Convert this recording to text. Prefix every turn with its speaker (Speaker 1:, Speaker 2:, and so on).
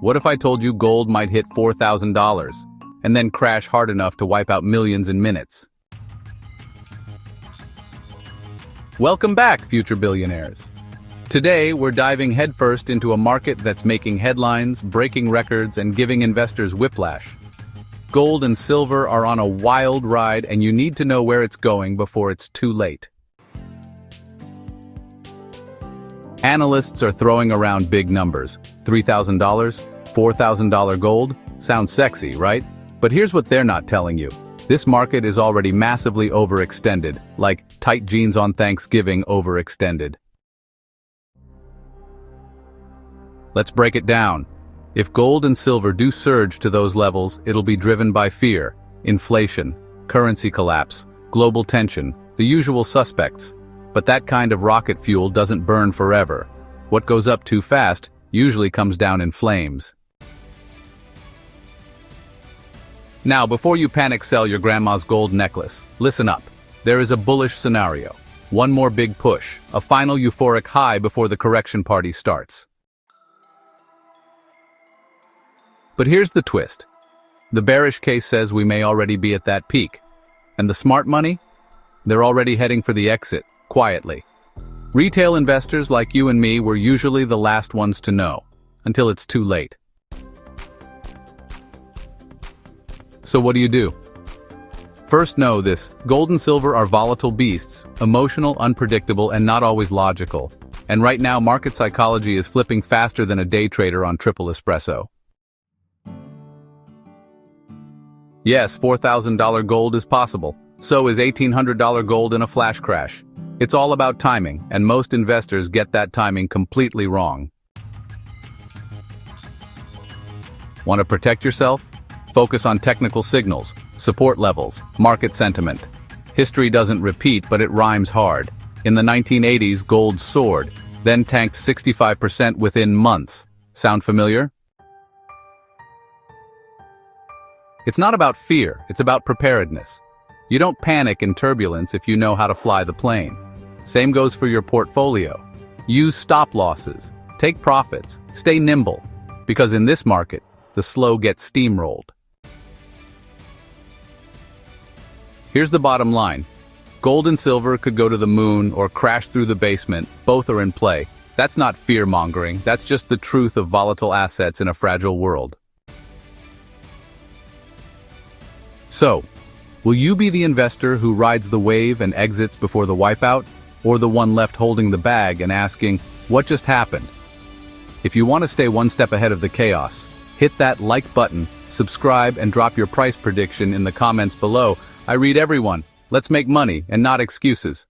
Speaker 1: What if I told you gold might hit $4,000 and then crash hard enough to wipe out millions in minutes? Welcome back, future billionaires. Today, we're diving headfirst into a market that's making headlines, breaking records, and giving investors whiplash. Gold and silver are on a wild ride, and you need to know where it's going before it's too late. Analysts are throwing around big numbers. $3,000, $4,000 gold? Sounds sexy, right? But here's what they're not telling you. This market is already massively overextended, like tight jeans on Thanksgiving overextended. Let's break it down. If gold and silver do surge to those levels, it'll be driven by fear, inflation, currency collapse, global tension, the usual suspects. But that kind of rocket fuel doesn't burn forever. What goes up too fast usually comes down in flames. Now, before you panic sell your grandma's gold necklace, listen up. There is a bullish scenario. One more big push, a final euphoric high before the correction party starts. But here's the twist. The bearish case says we may already be at that peak. And the smart money? They're already heading for the exit, quietly. Retail investors like you and me were usually the last ones to know, until it's too late. So what do? First, know this: gold and silver are volatile beasts, emotional, unpredictable, and not always logical. And right now, market psychology is flipping faster than a day trader on triple espresso. Yes, $4,000 gold is possible. So is $1,800 gold in a flash crash. It's all about timing, and most investors get that timing completely wrong. Want to protect yourself? Focus on technical signals, support levels, market sentiment. History doesn't repeat, but it rhymes hard. In the 1980s, gold soared, then tanked 65% within months. Sound familiar? It's not about fear, it's about preparedness. You don't panic in turbulence if you know how to fly the plane. Same goes for your portfolio. Use stop losses, take profits, stay nimble, because in this market, the slow gets steamrolled. Here's the bottom line. Gold and silver could go to the moon or crash through the basement. Both are in play. That's not fear-mongering, that's just the truth of volatile assets in a fragile world. So, will you be the investor who rides the wave and exits before the wipeout, or the one left holding the bag and asking, what just happened? If you want to stay one step ahead of the chaos, hit that like button, subscribe, and drop your price prediction in the comments below. I read everyone. Let's make money and not excuses.